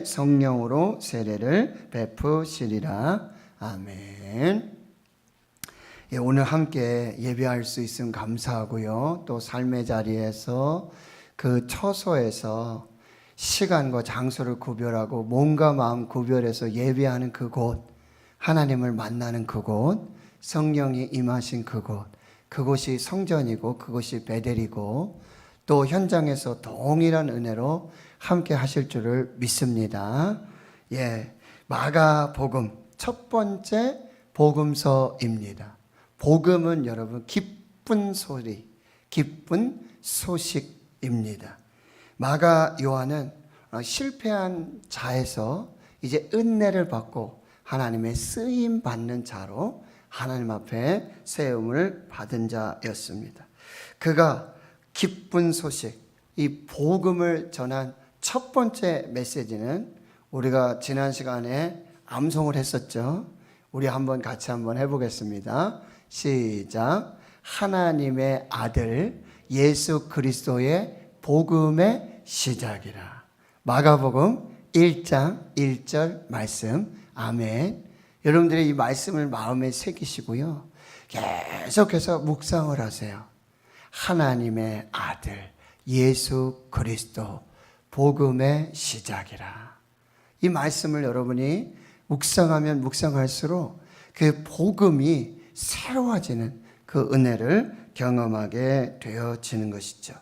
성령으로 세례를 베푸시리라. 아멘. 예, 오늘 함께 예배할 수 있음 감사하고요. 또 삶의 자리에서 그 처소에서 시간과 장소를 구별하고 몸과 마음 구별해서 예배하는 그곳, 하나님을 만나는 그곳, 성령이 임하신 그곳이 성전이고 그곳이 베델이고 또 현장에서 동일한 은혜로 함께 하실 줄을 믿습니다. 예, 마가복음 첫 번째 복음서입니다. 복음은 여러분 기쁜 소리, 기쁜 소식입니다. 마가 요한은 실패한 자에서 이제 은혜를 받고 하나님의 쓰임 받는 자로 하나님 앞에 세움을 받은 자였습니다. 그가 기쁜 소식, 이 복음을 전한 첫 번째 메시지는 우리가 지난 시간에 암송을 했었죠. 우리 같이 한번 해보겠습니다. 시작. 하나님의 아들 예수 그리스도의 복음의 시작이라. 마가복음 1장 1절 말씀. 아멘. 여러분들이 이 말씀을 마음에 새기시고요. 계속해서 묵상을 하세요. 하나님의 아들 예수 그리스도 복음의 시작이라. 이 말씀을 여러분이 묵상하면 묵상할수록 그 복음이 새로워지는 그 은혜를 경험하게 되어지는 것이죠.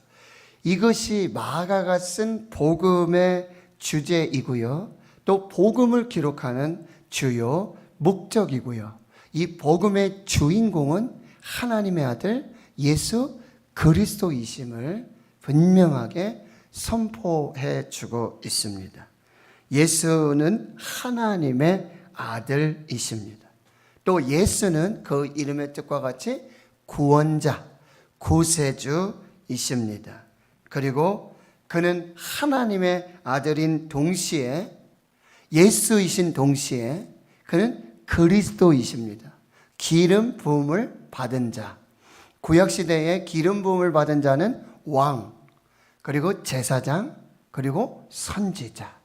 이것이 마가가 쓴 복음의 주제이고요. 또 복음을 기록하는 주요 목적이고요. 이 복음의 주인공은 하나님의 아들 예수 그리스도이심을 분명하게 선포해 주고 있습니다. 예수는 하나님의 아들이십니다. 또 예수는 그 이름의 뜻과 같이 구원자, 구세주이십니다. 그리고 그는 하나님의 아들인 동시에 예수이신 동시에 그는 그리스도이십니다. 기름 부음을 받은 자. 구약시대에 기름 부음을 받은 자는 왕, 그리고 제사장, 그리고 선지자.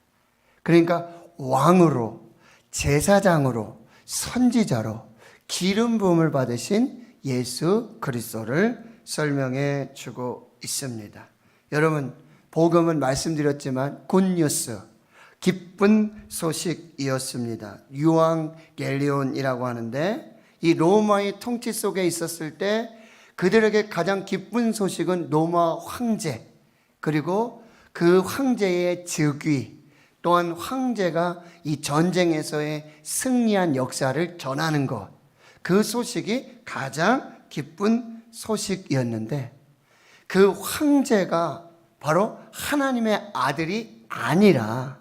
그러니까 왕으로, 제사장으로, 선지자로 기름 부음을 받으신 예수 그리스도를 설명해 주고 있습니다. 여러분, 복음은 말씀드렸지만 굿뉴스, 기쁜 소식이었습니다. 유앙겔리온이라고 하는데 이 로마의 통치 속에 있었을 때 그들에게 가장 기쁜 소식은 로마 황제, 그리고 그 황제의 즉위, 또한 황제가 이 전쟁에서의 승리한 역사를 전하는 것, 그 소식이 가장 기쁜 소식이었는데 그 황제가 바로 하나님의 아들이 아니라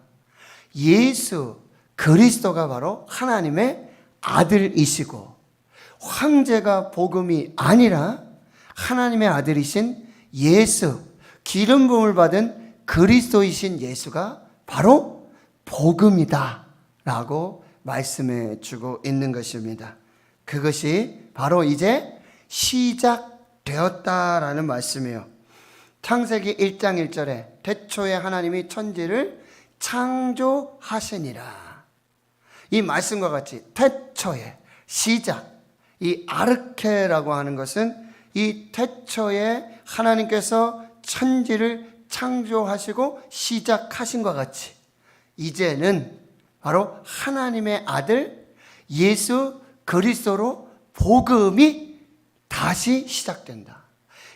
예수 그리스도가 바로 하나님의 아들이시고, 황제가 복음이 아니라 하나님의 아들이신 예수, 기름 부음을 받은 그리스도이신 예수가 바로 복음이다 라고 말씀해 주고 있는 것입니다. 그것이 바로 이제 시작되었다라는 말씀이에요. 창세기 1장 1절에 태초에 하나님이 천지를 창조하시니라. 이 말씀과 같이 태초에, 시작, 이 아르케라고 하는 것은 이 태초에 하나님께서 천지를 창조하시고 시작하신 것 같이 이제는 바로 하나님의 아들 예수 그리스도로 복음이 다시 시작된다.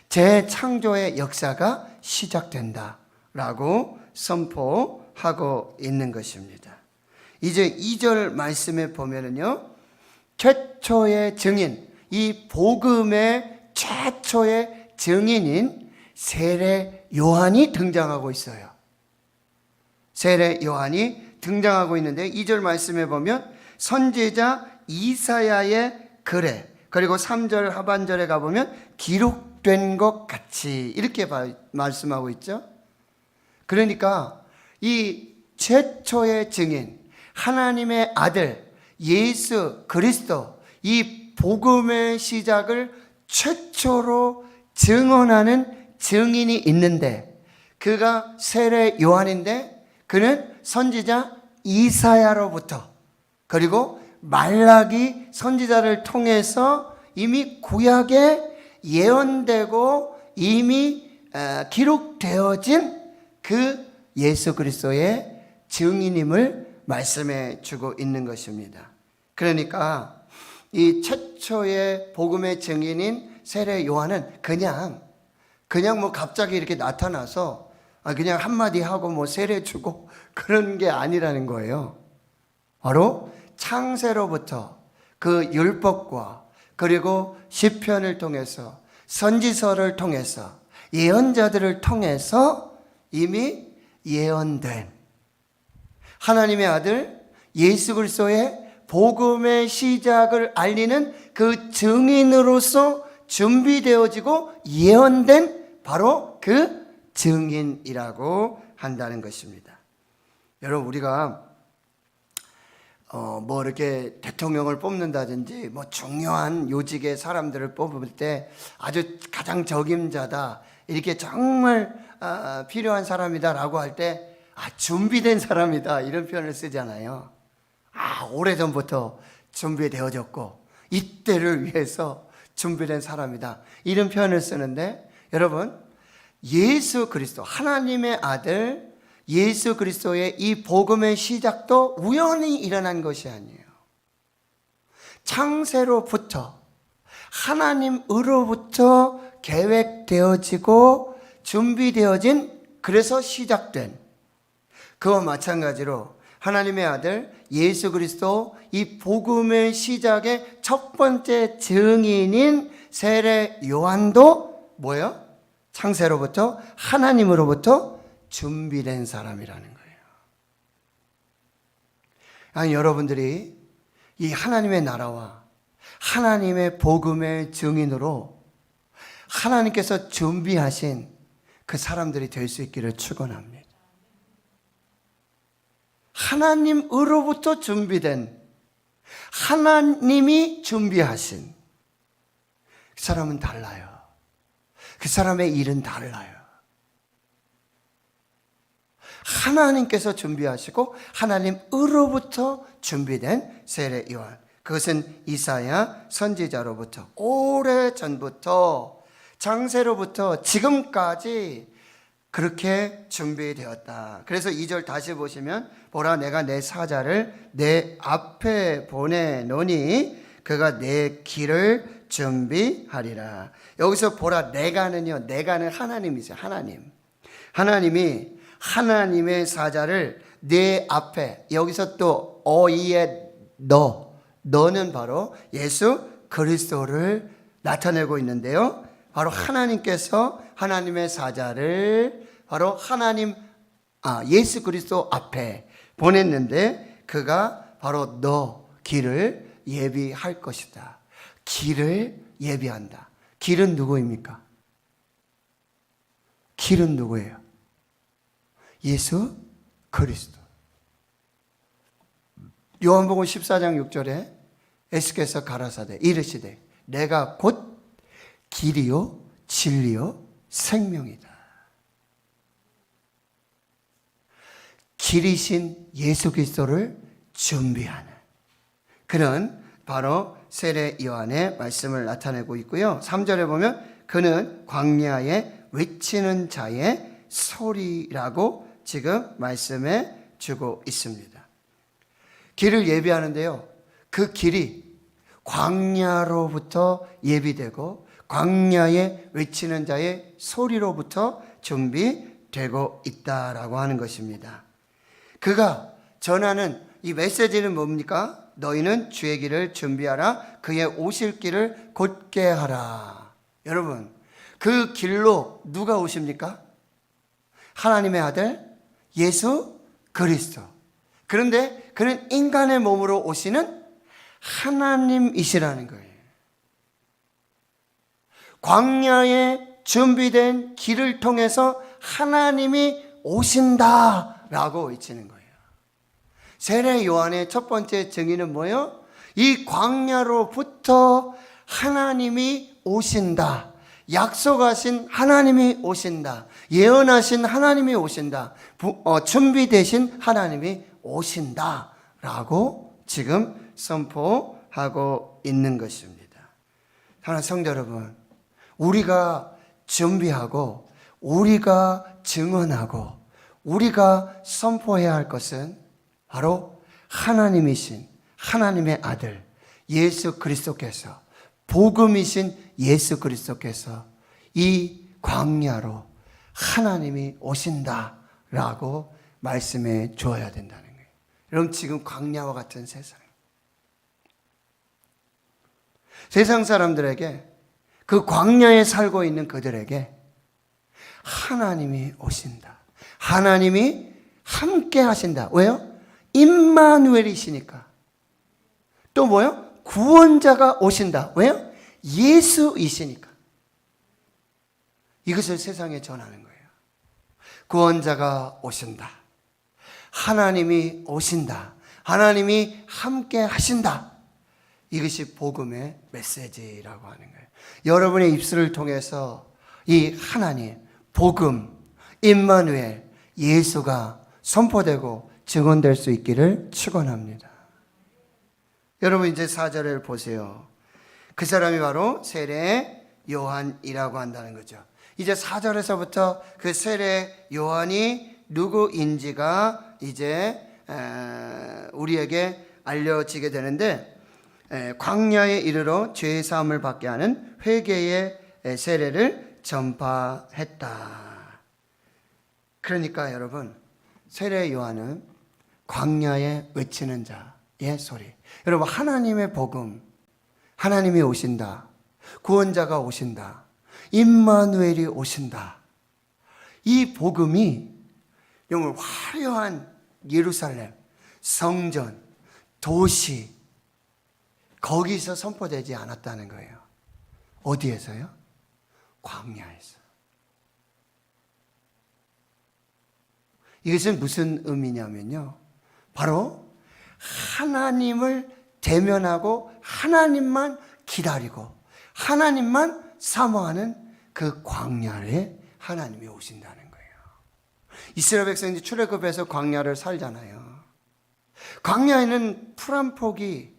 재창조의 역사가 시작된다라고 선포하고 있는 것입니다. 이제 2절 말씀에 보면은요, 최초의 증인, 이 복음의 최초의 증인인 세례 요한이 등장하고 있어요. 세례 요한이 등장하고 있는데 2절 말씀에 보면 선지자 이사야의 글에, 그리고 3절 하반절에 가보면 기록된 것 같이 이렇게 말씀하고 있죠. 그러니까 이 최초의 증인, 하나님의 아들 예수 그리스도, 이 복음의 시작을 최초로 증언하는 증인이 있는데 그가 세례 요한인데 그는 선지자 이사야로부터 그리고 말라기 선지자를 통해서 이미 구약에 예언되고 이미 기록되어진 그 예수 그리스도의 증인임을 말씀해 주고 있는 것입니다. 그러니까 이 최초의 복음의 증인인 세례 요한은 그냥 뭐 갑자기 이렇게 나타나서 그냥 한마디 하고 뭐 세례 주고 그런 게 아니라는 거예요. 바로 창세로부터 그 율법과 그리고 시편을 통해서 선지서를 통해서 예언자들을 통해서 이미 예언된 하나님의 아들 예수 그리스도의 복음의 시작을 알리는 그 증인으로서 준비되어지고 예언된 바로 그 증인이라고 한다는 것입니다. 여러분, 우리가 뭐 이렇게 대통령을 뽑는다든지 뭐 중요한 요직의 사람들을 뽑을 때 아주 가장 적임자다, 이렇게 정말 필요한 사람이다라고 할 때 준비된 사람이다, 이런 표현을 쓰잖아요. 오래전부터 준비되어졌고 이때를 위해서 준비된 사람이다, 이런 표현을 쓰는데, 여러분, 예수 그리스도 하나님의 아들 예수 그리스도의 이 복음의 시작도 우연히 일어난 것이 아니에요. 창세로부터 하나님으로부터 계획되어지고 준비되어진, 그래서 시작된, 그와 마찬가지로 하나님의 아들 예수 그리스도 이 복음의 시작의 첫 번째 증인인 세례 요한도 뭐예요? 창세로부터 하나님으로부터 준비된 사람이라는 거예요. 아니, 여러분들이 이 하나님의 나라와 하나님의 복음의 증인으로 하나님께서 준비하신 그 사람들이 될 수 있기를 축원합니다. 하나님으로부터 준비된, 하나님이 준비하신 그 사람은 달라요. 그 사람의 일은 달라요. 하나님께서 준비하시고 하나님으로부터 준비된 세례 요한, 그것은 이사야 선지자로부터 오래전부터 창세로부터 지금까지 그렇게 준비되었다. 그래서 2절 다시 보시면, 보라 내가 내 사자를 내 앞에 보내노니 그가 내 길을 준비하리라. 여기서 보라 내가는요, 내가는 하나님이세요. 하나님이 하나님의 사자를 내 앞에, 여기서 또 어이의 너는 바로 예수 그리스도를 나타내고 있는데요, 바로 하나님께서 하나님의 사자를 바로 예수 그리스도 앞에 보냈는데, 그가 바로 너 길을 예비할 것이다. 길을 예비한다. 길은 누구입니까? 길은 누구예요? 예수 그리스도. 요한복음 14장 6절에 예수께서 가라사대 이르시되 내가 곧 길이요 진리요 생명이다. 길이신 예수 그리스도를 준비하는 그는 바로 세례 요한의 말씀을 나타내고 있고요. 3절에 보면 그는 광야에 외치는 자의 소리라고 지금 말씀해 주고 있습니다. 길을 예비하는데요, 그 길이 광야로부터 예비되고 광야에 외치는 자의 소리로부터 준비되고 있다라고 하는 것입니다. 그가 전하는 이 메시지는 뭡니까? 너희는 주의 길을 준비하라. 그의 오실 길을 곧게 하라. 여러분, 그 길로 누가 오십니까? 하나님의 아들 예수 그리스도. 그런데 그는 인간의 몸으로 오시는 하나님이시라는 거예요. 광야에 준비된 길을 통해서 하나님이 오신다라고 외치는 거예요. 세례 요한의 첫 번째 증인은 뭐예요? 이 광야로부터 하나님이 오신다. 약속하신 하나님이 오신다. 예언하신 하나님이 오신다. 준비되신 하나님이 오신다. 라고 지금 선포하고 있는 것입니다. 사랑하는 성도 여러분, 우리가 준비하고 우리가 증언하고 우리가 선포해야 할 것은 바로 하나님이신 하나님의 아들 예수 그리스도께서, 복음이신 예수 그리스도께서 이 광야로 하나님이 오신다라고 말씀해 주어야 된다는 거예요. 여러분, 지금 광야와 같은 세상 사람들에게, 그 광야에 살고 있는 그들에게 하나님이 오신다, 하나님이 함께 하신다. 왜요? 임마누엘이시니까. 또 뭐요? 구원자가 오신다. 왜요? 예수이시니까. 이것을 세상에 전하는 거예요. 구원자가 오신다, 하나님이 오신다, 하나님이 함께 하신다. 이것이 복음의 메시지라고 하는 거예요. 여러분의 입술을 통해서 이 하나님, 복음, 임마누엘, 예수가 선포되고 증언될 수 있기를 축원합니다. 여러분, 이제 4절을 보세요. 그 사람이 바로 세례 요한이라고 한다는 거죠. 이제 4절에서부터 그 세례 요한이 누구인지가 이제 우리에게 알려지게 되는데, 광야에 이르러 죄 사함을 받게 하는 회개의 세례를 전파했다. 그러니까 여러분, 세례 요한은 광야에 외치는 자의 소리. 여러분, 하나님의 복음, 하나님이 오신다, 구원자가 오신다, 임마누엘이 오신다. 이 복음이 정말 화려한 예루살렘, 성전, 도시, 거기서 선포되지 않았다는 거예요. 어디에서요? 광야에서. 이것은 무슨 의미냐면요, 바로 하나님을 대면하고 하나님만 기다리고 하나님만 사모하는 그 광야에 하나님이 오신다는 거예요. 이스라엘 백성이 출애굽해서 광야를 살잖아요. 광야에는 풀 한 포기,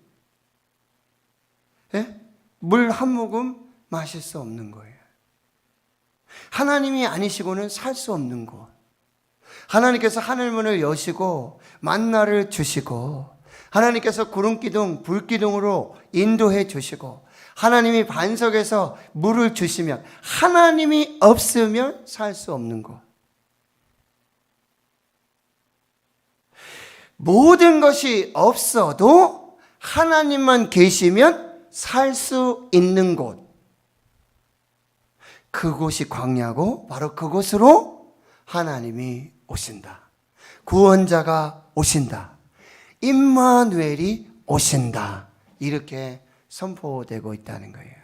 물 한 모금 마실 수 없는 거예요. 하나님이 아니시고는 살 수 없는 곳. 하나님께서 하늘문을 여시고 만나를 주시고, 하나님께서 구름기둥, 불기둥으로 인도해 주시고, 하나님이 반석에서 물을 주시면, 하나님이 없으면 살 수 없는 곳. 모든 것이 없어도 하나님만 계시면 살 수 있는 곳. 그곳이 광야고, 바로 그곳으로 하나님이 오신다, 구원자가 오신다, 임마누엘이 오신다, 이렇게 선포되고 있다는 거예요.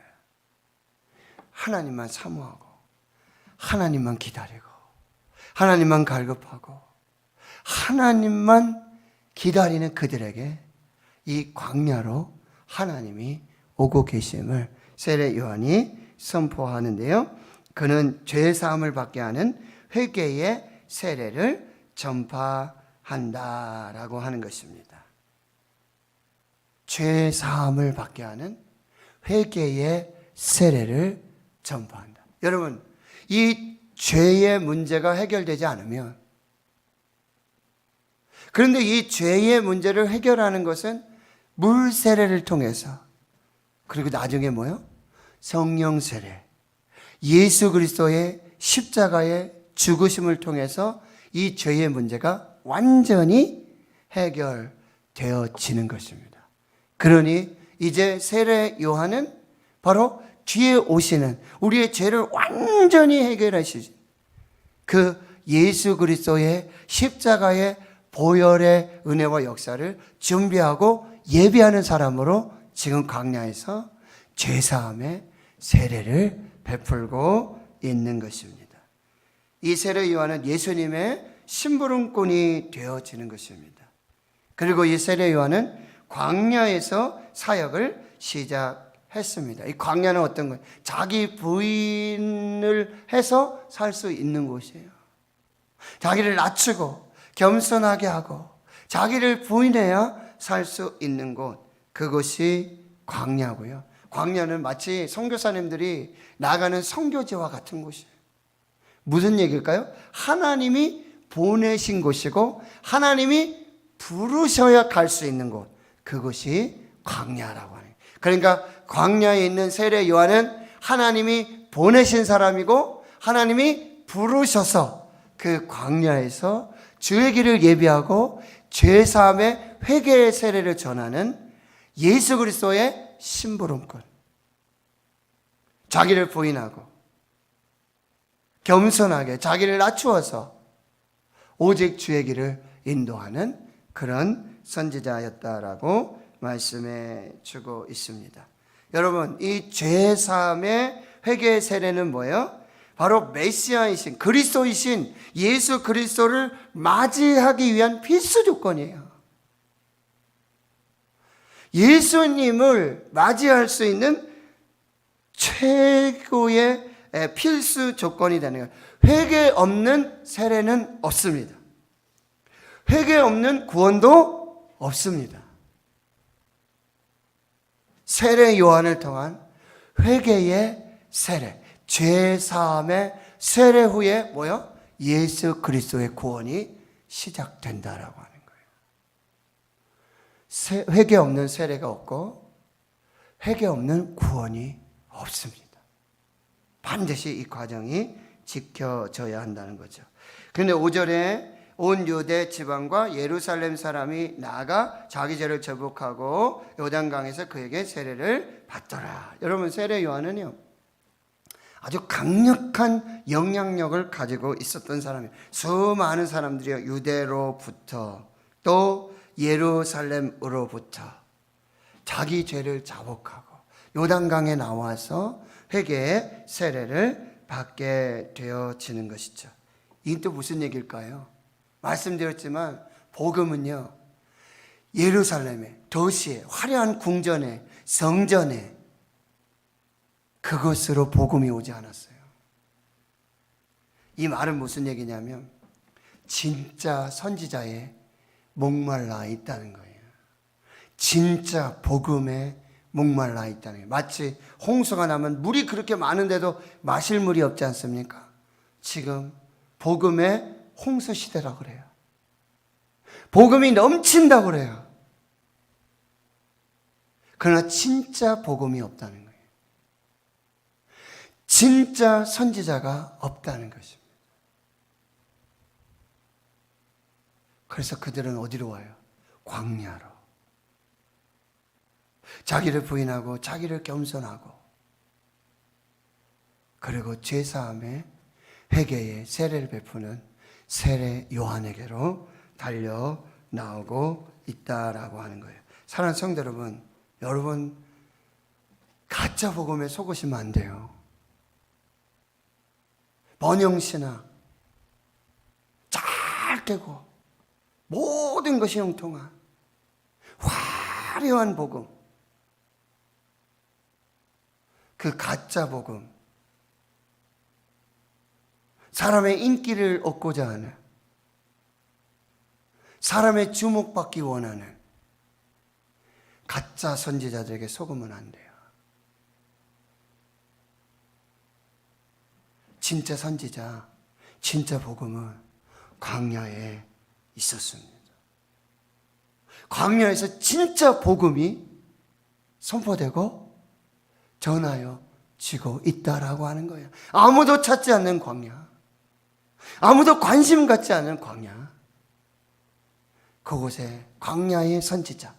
하나님만 사모하고 하나님만 기다리고 하나님만 갈급하고 하나님만 기다리는 그들에게 이 광야로 하나님이 오고 계심을 세례 요한이 선포하는데요, 그는 죄 사함을 받게 하는 회개의 세례를 전파한다라고 하는 것입니다. 죄 사함을 받게 하는 회개의 세례를 전파한다. 여러분, 이 죄의 문제가 해결되지 않으면, 그런데 이 죄의 문제를 해결하는 것은 물 세례를 통해서, 그리고 나중에 뭐요? 성령 세례, 예수 그리스도의 십자가의 죽으심을 통해서 이 죄의 문제가 완전히 해결되어지는 것입니다. 그러니 이제 세례 요한은 바로 뒤에 오시는, 우리의 죄를 완전히 해결하시는 그 예수 그리스도의 십자가의 보혈의 은혜와 역사를 준비하고 예비하는 사람으로 지금 광야에서 죄사함의 세례를 베풀고 있는 것입니다. 이 세례 요한은 예수님의 심부름꾼이 되어지는 것입니다. 그리고 이 세례 요한은 광야에서 사역을 시작했습니다. 했습니다. 이 광야는 어떤 거예요? 자기 부인을 해서 살 수 있는 곳이에요. 자기를 낮추고 겸손하게 하고 자기를 부인해야 살 수 있는 곳, 그것이 광야고요. 광야는 마치 선교사님들이 나가는 선교지와 같은 곳이에요. 무슨 얘기일까요? 하나님이 보내신 곳이고 하나님이 부르셔야 갈 수 있는 곳, 그것이 광야라고 하는 거예요. 그러니까 광야에 있는 세례 요한은 하나님이 보내신 사람이고 하나님이 부르셔서 그 광야에서 주의 길을 예비하고 죄사함의 회개의 세례를 전하는 예수 그리스도의 심부름꾼, 자기를 부인하고 겸손하게 자기를 낮추어서 오직 주의 길을 인도하는 그런 선지자였다라고 말씀해 주고 있습니다. 여러분, 이 죄사함의 회개의 세례는 뭐예요? 바로 메시아이신 그리스도이신 예수 그리스도를 맞이하기 위한 필수 조건이에요. 예수님을 맞이할 수 있는 최고의 필수 조건이 되는 거예요. 회개 없는 세례는 없습니다. 회개 없는 구원도 없습니다. 세례 요한을 통한 회개의 세례, 죄사함의 세례 후에 뭐요? 예수 그리스도의 구원이 시작된다라고 하는 거예요. 회개 없는 세례가 없고 회개 없는 구원이 없습니다. 반드시 이 과정이 지켜져야 한다는 거죠. 그런데 5절에 온 유대 지방과 예루살렘 사람이 나아가 자기 죄를 절복하고 요단강에서 그에게 세례를 받더라. 여러분, 세례 요한은요 아주 강력한 영향력을 가지고 있었던 사람이에요. 수많은 사람들이 유대로부터 또 예루살렘으로부터 자기 죄를 자복하고 요단강에 나와서 회개의 세례를 받게 되어지는 것이죠. 이게 또 무슨 얘기일까요? 말씀드렸지만 복음은요 예루살렘에, 도시에, 화려한 궁전에, 성전에, 그것으로 복음이 오지 않았어요. 이 말은 무슨 얘기냐면 진짜 선지자에 목말라 있다는 거예요. 진짜 복음에 목말라 있다는 거예요. 마치 홍수가 나면 물이 그렇게 많은데도 마실 물이 없지 않습니까? 지금 복음의 홍수 시대라고 그래요. 복음이 넘친다고 그래요. 그러나 진짜 복음이 없다는 거예요. 진짜 선지자가 없다는 것입니다. 그래서 그들은 어디로 와요? 광야로. 자기를 부인하고 자기를 겸손하고 그리고 죄사함의 회개의 세례를 베푸는 세례 요한에게로 달려 나오고 있다라고 하는 거예요. 사랑하는 성도 여러분, 여러분 가짜 복음에 속으시면 안 돼요. 번영신학 잘 깨고 모든 것이 형통한 화려한 복음, 그 가짜 복음, 사람의 인기를 얻고자 하는, 사람의 주목받기 원하는 가짜 선지자들에게 속으면 안 돼요. 진짜 선지자, 진짜 복음은 광야에 있었습니다. 광야에서 진짜 복음이 선포되고 전하여지고 있다라고 하는 거예요. 아무도 찾지 않는 광야, 아무도 관심 갖지 않는 광야, 그곳에 광야의 선지자,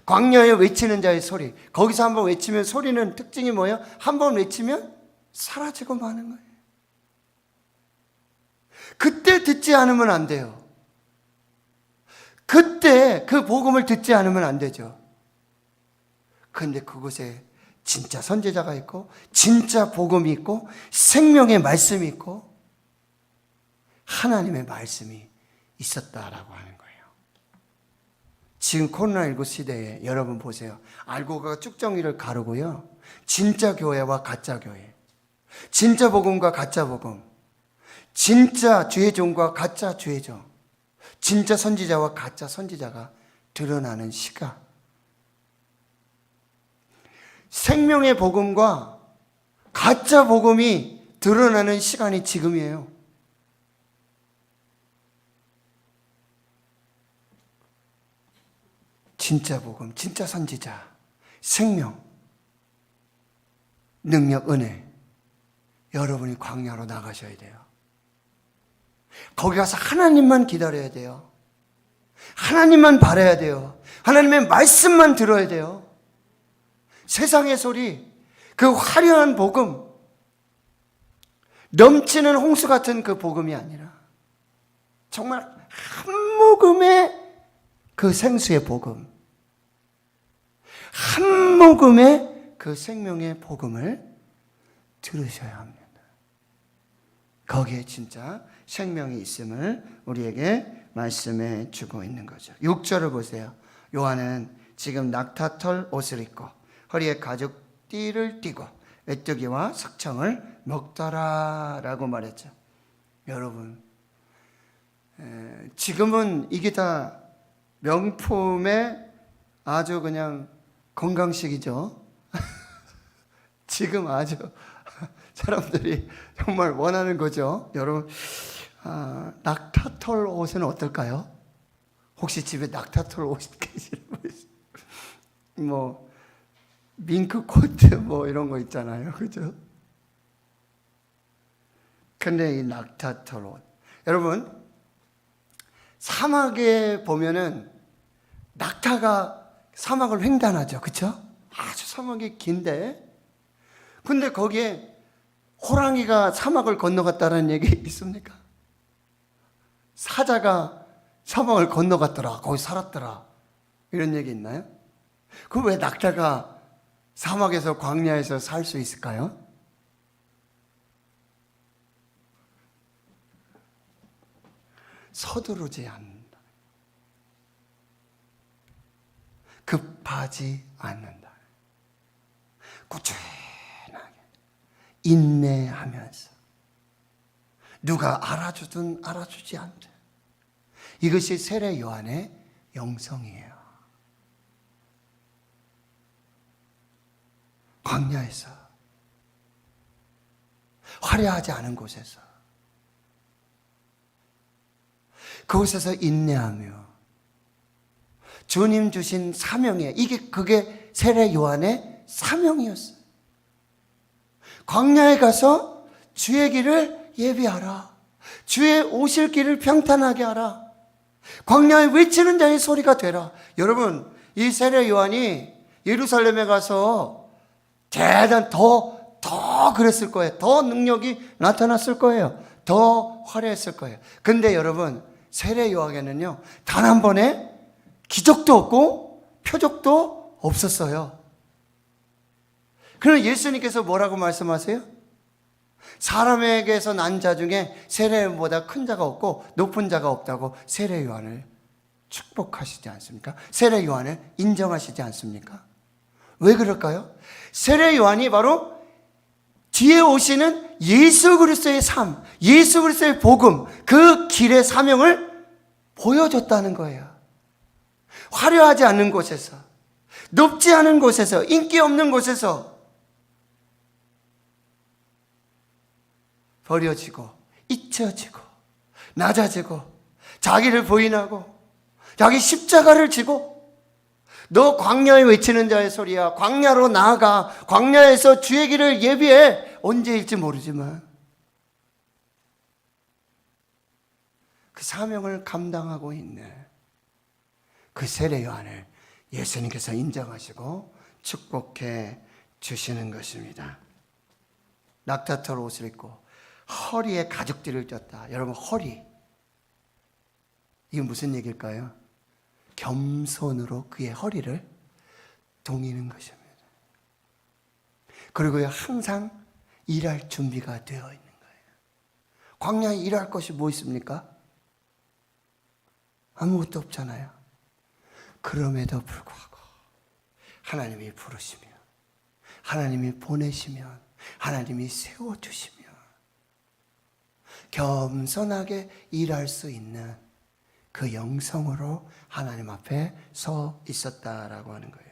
광야에 외치는 자의 소리, 거기서 한번 외치면 소리는 특징이 뭐예요? 한번 외치면 사라지고 마는 거예요. 그때 듣지 않으면 안 돼요. 그때 그 복음을 듣지 않으면 안 되죠. 그런데 그곳에 진짜 선지자가 있고 진짜 복음이 있고 생명의 말씀이 있고 하나님의 말씀이 있었다라고 하는 거예요. 지금 코로나19 시대에 여러분 보세요. 알고가 쭉정이를 가르고요. 진짜 교회와 가짜 교회, 진짜 복음과 가짜 복음, 진짜 주의종과 가짜 주의종, 진짜 선지자와 가짜 선지자가 드러나는 시각. 생명의 복음과 가짜 복음이 드러나는 시간이 지금이에요. 진짜 복음, 진짜 선지자, 생명, 능력, 은혜. 여러분이 광야로 나가셔야 돼요. 거기 가서 하나님만 기다려야 돼요. 하나님만 바라야 돼요. 하나님의 말씀만 들어야 돼요. 세상의 소리, 그 화려한 복음, 넘치는 홍수 같은 그 복음이 아니라 정말 한 모금의 그 생수의 복음, 한 모금의 그 생명의 복음을 들으셔야 합니다. 거기에 진짜 생명이 있음을 우리에게 말씀해 주고 있는 거죠. 6절을 보세요. 요한은 지금 낙타털 옷을 입고 허리에 가죽띠를 띠고 메뚜기와 석청을 먹더라 라고 말했죠. 여러분, 지금은 이게 다 명품의 아주 그냥 건강식이죠. 지금 아주 사람들이 정말 원하는 거죠. 여러분, 낙타털 옷은 어떨까요? 혹시 집에 낙타털 옷 계시는 분 있어요? 뭐 밍크 코트 뭐 이런 거 있잖아요, 그죠? 근데 이 낙타털 옷, 여러분, 사막에 보면은 낙타가 사막을 횡단하죠, 그쵸? 아주 사막이 긴데, 근데 거기에 호랑이가 사막을 건너갔다는 얘기 있습니까? 사자가 사막을 건너갔더라, 거기 살았더라, 이런 얘기 있나요? 그럼 왜 낙타가 사막에서 광야에서 살 수 있을까요? 서두르지 않는다. 급하지 않는다. 꾸준하게 인내하면서 누가 알아주든 알아주지 않든 이것이 세례 요한의 영성이에요. 광야에서 화려하지 않은 곳에서 그곳에서 인내하며 주님 주신 사명에 그게 세례 요한의 사명이었어요. 광야에 가서 주의 길을 예비하라. 주의 오실 길을 평탄하게 하라. 광야에 외치는 자의 소리가 되라. 여러분, 이 세례 요한이 예루살렘에 가서 더 그랬을 거예요. 더 능력이 나타났을 거예요. 더 화려했을 거예요. 근데 여러분, 세례 요한에는요, 단 한 번에 기적도 없고 표적도 없었어요. 그럼 예수님께서 뭐라고 말씀하세요? 사람에게서 난 자 중에 세례보다 큰 자가 없고 높은 자가 없다고 세례 요한을 축복하시지 않습니까? 세례 요한을 인정하시지 않습니까? 왜 그럴까요? 세례 요한이 바로 뒤에 오시는 예수 그리스도의 삶, 예수 그리스도의 복음, 그 길의 사명을 보여줬다는 거예요. 화려하지 않은 곳에서, 높지 않은 곳에서, 인기 없는 곳에서 버려지고 잊혀지고 낮아지고 자기를 부인하고 자기 십자가를 지고 너 광야에 외치는 자의 소리야. 광야로 나아가. 광야에서 주의 길을 예비해. 언제일지 모르지만 그 사명을 감당하고 있는 그 세례 요한을 예수님께서 인정하시고 축복해 주시는 것입니다. 낙타털 옷을 입고 허리에 가죽띠를 꼈다. 여러분, 허리, 이건 무슨 얘기일까요? 겸손으로 그의 허리를 동이는 것입니다. 그리고 항상 일할 준비가 되어 있는 거예요. 광야에 일할 것이 뭐 있습니까? 아무것도 없잖아요. 그럼에도 불구하고 하나님이 부르시면, 하나님이 보내시면, 하나님이 세워주시면 겸손하게 일할 수 있는 그 영성으로 하나님 앞에 서 있었다라고 하는 거예요.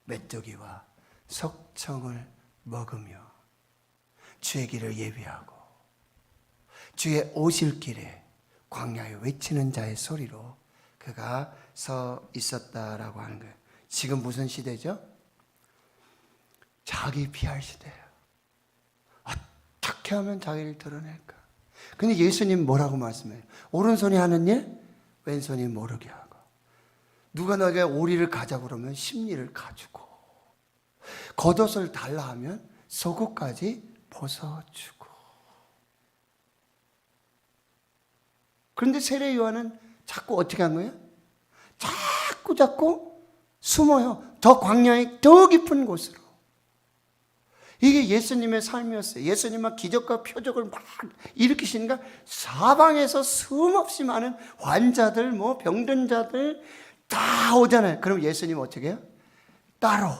메뚜기와 석청을 먹으며 주의 길을 예비하고 주의 오실 길에 광야에 외치는 자의 소리로 그가 서 있었다라고 하는 거예요. 지금 무슨 시대죠? 자기 피할 시대예요. 어떻게 하면 자기를 드러낼까? 근데 예수님 뭐라고 말씀해요? 오른손이 하는 일, 왼손이 모르게 하고. 누가 너에게 오리를 가자고 그러면 심리를 가지고, 겉옷을 달라 하면 속옷까지 벗어주고. 그런데 세례 요한은 자꾸 어떻게 한 거예요? 자꾸 숨어요. 더 광야의 더 깊은 곳으로. 이게 예수님의 삶이었어요. 예수님은 기적과 표적을 막 일으키시니까 사방에서 수없이 많은 환자들, 병든 자들 다 오잖아요. 그럼 예수님 어떻게 해요? 따로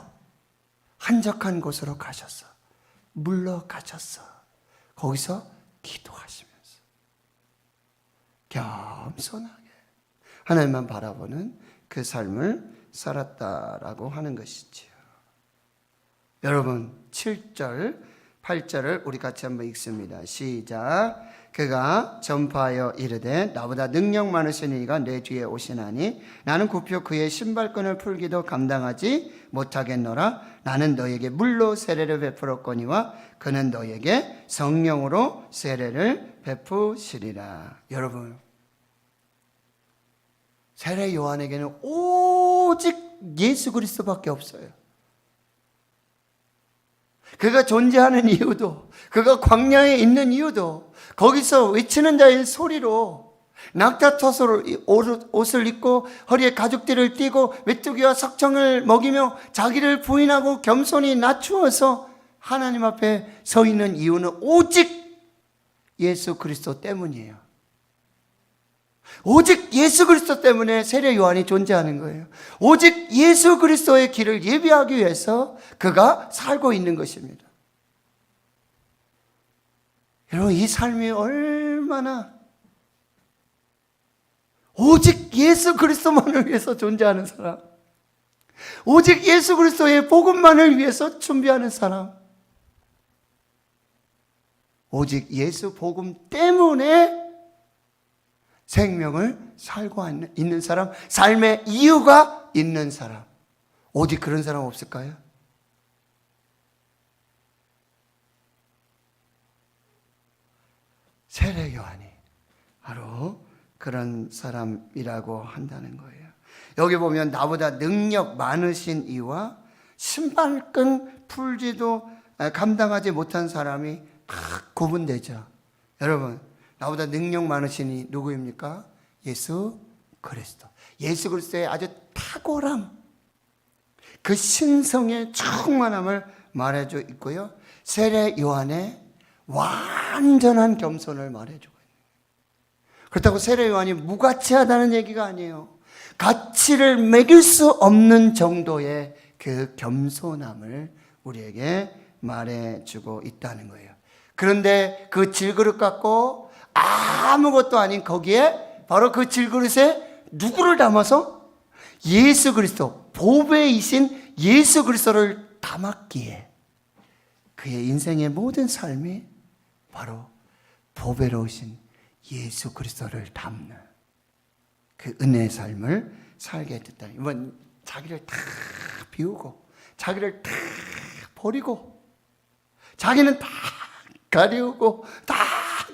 한적한 곳으로 가셨어. 물러가셨어. 거기서 기도하시면서 겸손하게 하나님만 바라보는 그 삶을 살았다라고 하는 것이지요. 여러분 7절, 8절을 우리 같이 한번 읽습니다. 시작. 그가 전파하여 이르되 나보다 능력 많으신 이가 내 뒤에 오시나니 나는 굽혀 그의 신발끈을 풀기도 감당하지 못하겠노라. 나는 너에게 물로 세례를 베풀었거니와 그는 너에게 성령으로 세례를 베푸시리라. 여러분, 세례 요한에게는 오직 예수 그리스도밖에 없어요. 그가 존재하는 이유도, 그가 광야에 있는 이유도, 거기서 외치는 자의 소리로 낙타토소로 옷을 입고 허리에 가죽띠를 띠고 메뚜기와 석청을 먹이며 자기를 부인하고 겸손히 낮추어서 하나님 앞에 서 있는 이유는 오직 예수 그리스도 때문이에요. 오직 예수 그리스도 때문에 세례 요한이 존재하는 거예요. 오직 예수 그리스도의 길을 예비하기 위해서 그가 살고 있는 것입니다. 여러분, 이 삶이 얼마나 오직 예수 그리스도만을 위해서 존재하는 사람, 오직 예수 그리스도의 복음만을 위해서 준비하는 사람, 오직 예수 복음 때문에 생명을 살고 있는 사람, 삶의 이유가 있는 사람, 오직 그런 사람 없을까요? 세례 요한이 바로 그런 사람이라고 한다는 거예요. 여기 보면 나보다 능력 많으신 이와 신발끈 풀지도 감당하지 못한 사람이 딱 구분되죠. 여러분, 나보다 능력 많으시니 누구입니까? 예수 그리스도. 예수 그리스도의 아주 탁월함, 그 신성의 충만함을 말해주고 있고요. 세례 요한의 완전한 겸손을 말해주고 있는 거예요. 그렇다고 세례 요한이 무가치하다는 얘기가 아니에요. 가치를 매길 수 없는 정도의 그 겸손함을 우리에게 말해주고 있다는 거예요. 그런데 그 질그릇 갖고 아무것도 아닌 거기에 바로 그 질그릇에 누구를 담아서? 예수 그리스도, 보배이신 예수 그리스도를 담았기에 그의 인생의 모든 삶이 바로 보배로우신 예수 그리스도를 담는 그 은혜의 삶을 살게 됐다. 이번 자기를 다 비우고 자기를 다 버리고 자기는 다 가리우고 다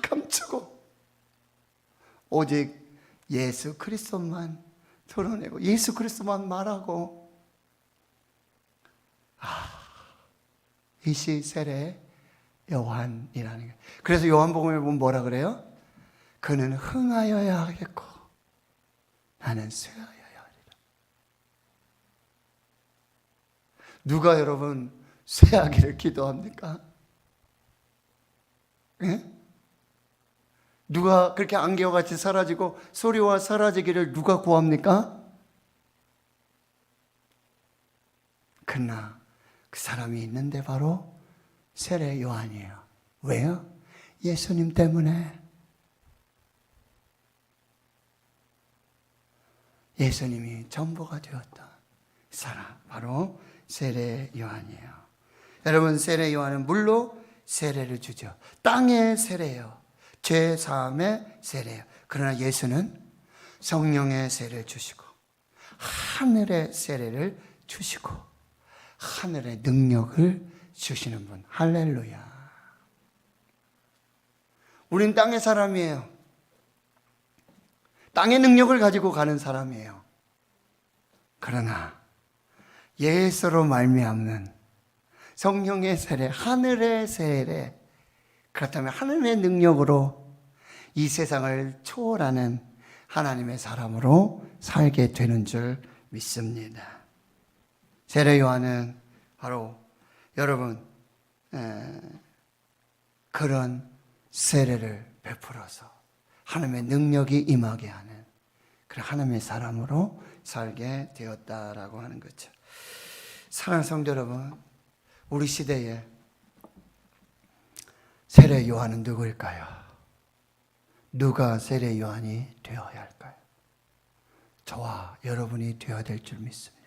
감추고 오직 예수 그리스도만 드러내고 예수 그리스도만 말하고, 이시 세례 요한이라는 거예요. 그래서 요한복음에 보면 뭐라 그래요? 그는 흥하여야 하겠고 나는 쇠하여야 하리라. 누가 여러분 쇠하기를 기도합니까? 예? 누가 그렇게 안개와 같이 사라지고 소리와 사라지기를 누가 구합니까? 그러나 그 사람이 있는데 바로 세례 요한이에요. 왜요? 예수님 때문에. 예수님이 전부가 되었던 사람, 바로 세례 요한이에요. 여러분, 세례 요한은 물로 세례를 주죠. 땅의 세례예요. 죄 사함의 세례예요. 그러나 예수는 성령의 세례를 주시고 하늘의 세례를 주시고 하늘의 능력을 주시는 분. 할렐루야. 우린 땅의 사람이에요. 땅의 능력을 가지고 가는 사람이에요. 그러나 예수로 말미암는 성령의 세례, 하늘의 세례, 그렇다면 하늘의 능력으로 이 세상을 초월하는 하나님의 사람으로 살게 되는 줄 믿습니다. 세례 요한은 바로 여러분 그런 세례를 베풀어서 하나님의 능력이 임하게 하는 그런 하나님의 사람으로 살게 되었다라고 하는 거죠. 사랑하는 성도 여러분, 우리 시대에 세례 요한은 누구일까요? 누가 세례 요한이 되어야 할까요? 저와 여러분이 되어야 될 줄 믿습니다.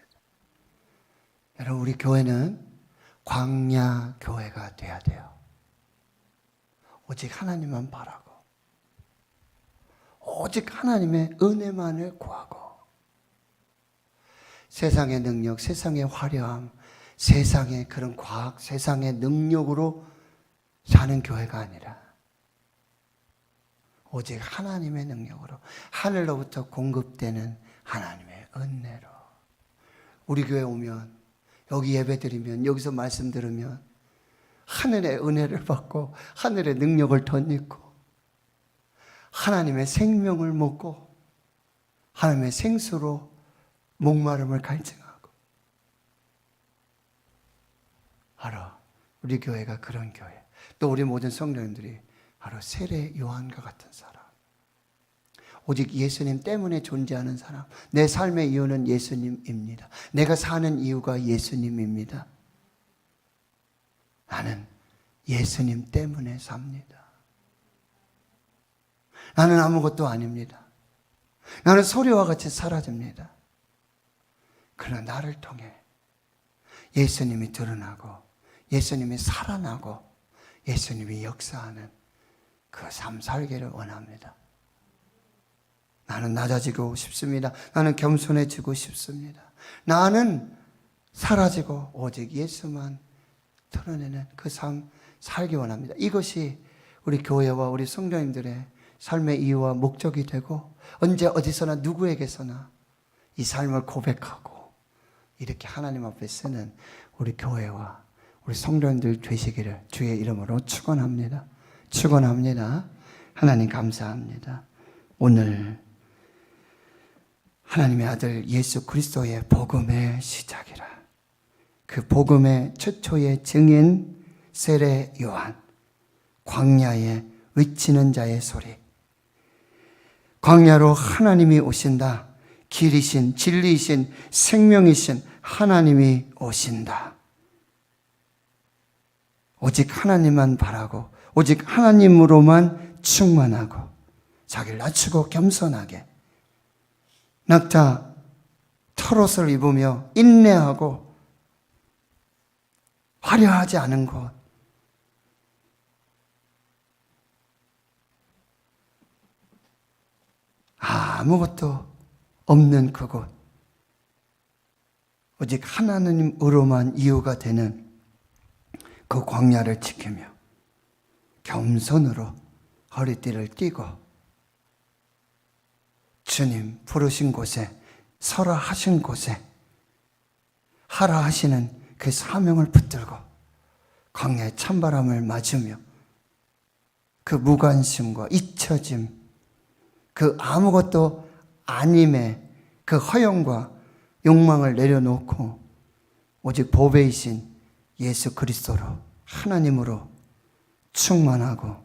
여러분, 우리 교회는 광야 교회가 돼야 돼요. 오직 하나님만 바라고 오직 하나님의 은혜만을 구하고 세상의 능력, 세상의 화려함, 세상의 그런 과학, 세상의 능력으로 사는 교회가 아니라 오직 하나님의 능력으로 하늘로부터 공급되는 하나님의 은혜로 우리 교회 오면 여기 예배 드리면 여기서 말씀 들으면 하늘의 은혜를 받고 하늘의 능력을 덧입고 하나님의 생명을 먹고 하나님의 생수로 목마름을 갈증하고 알아. 우리 교회가 그런 교회. 또 우리 모든 성도님들이 바로 세례 요한과 같은 사람. 오직 예수님 때문에 존재하는 사람. 내 삶의 이유는 예수님입니다. 내가 사는 이유가 예수님입니다. 나는 예수님 때문에 삽니다. 나는 아무것도 아닙니다. 나는 소리와 같이 사라집니다. 그러나 나를 통해 예수님이 드러나고 예수님이 살아나고 예수님이 역사하는 그 삶 살기를 원합니다. 나는 낮아지고 싶습니다. 나는 겸손해지고 싶습니다. 나는 사라지고 오직 예수만 드러내는 그 삶 살기 원합니다. 이것이 우리 교회와 우리 성도님들의 삶의 이유와 목적이 되고 언제 어디서나 누구에게서나 이 삶을 고백하고 이렇게 하나님 앞에 쓰는 우리 교회와 우리 성도님들 되시기를 주의 이름으로 축원합니다. 축원합니다. 하나님 감사합니다. 오늘 하나님의 아들 예수 그리스도의 복음의 시작이라. 그 복음의 최초의 증인 세례 요한, 광야에 외치는 자의 소리. 광야로 하나님이 오신다. 길이신 진리이신 생명이신 하나님이 오신다. 오직 하나님만 바라고 오직 하나님으로만 충만하고 자기를 낮추고 겸손하게 낙타 털옷을 입으며 인내하고 화려하지 않은 곳, 아무것도 없는 그곳, 오직 하나님으로만 이유가 되는 그 광야를 지키며 겸손으로 허리띠를 띠고 주님 부르신 곳에 서라 하신 곳에 하라 하시는 그 사명을 붙들고 광야의 찬바람을 맞으며 그 무관심과 잊혀짐, 그 아무것도 아님의 그 허영과 욕망을 내려놓고 오직 보배이신 예수 그리스도로 하나님으로 충만하고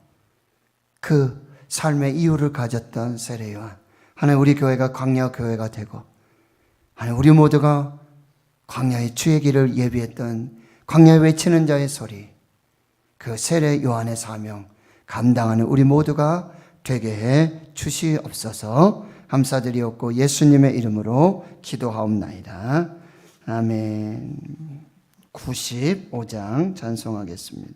그 삶의 이유를 가졌던 세례 요한. 하나님 우리 교회가 광야 교회가 되고 하나님 우리 모두가 광야의 주의 길을 예비했던 광야에 외치는 자의 소리, 그 세례 요한의 사명 감당하는 우리 모두가 되게 해 주시옵소서. 감사드리옵고 예수님의 이름으로 기도하옵나이다. 아멘. 95장 찬송하겠습니다.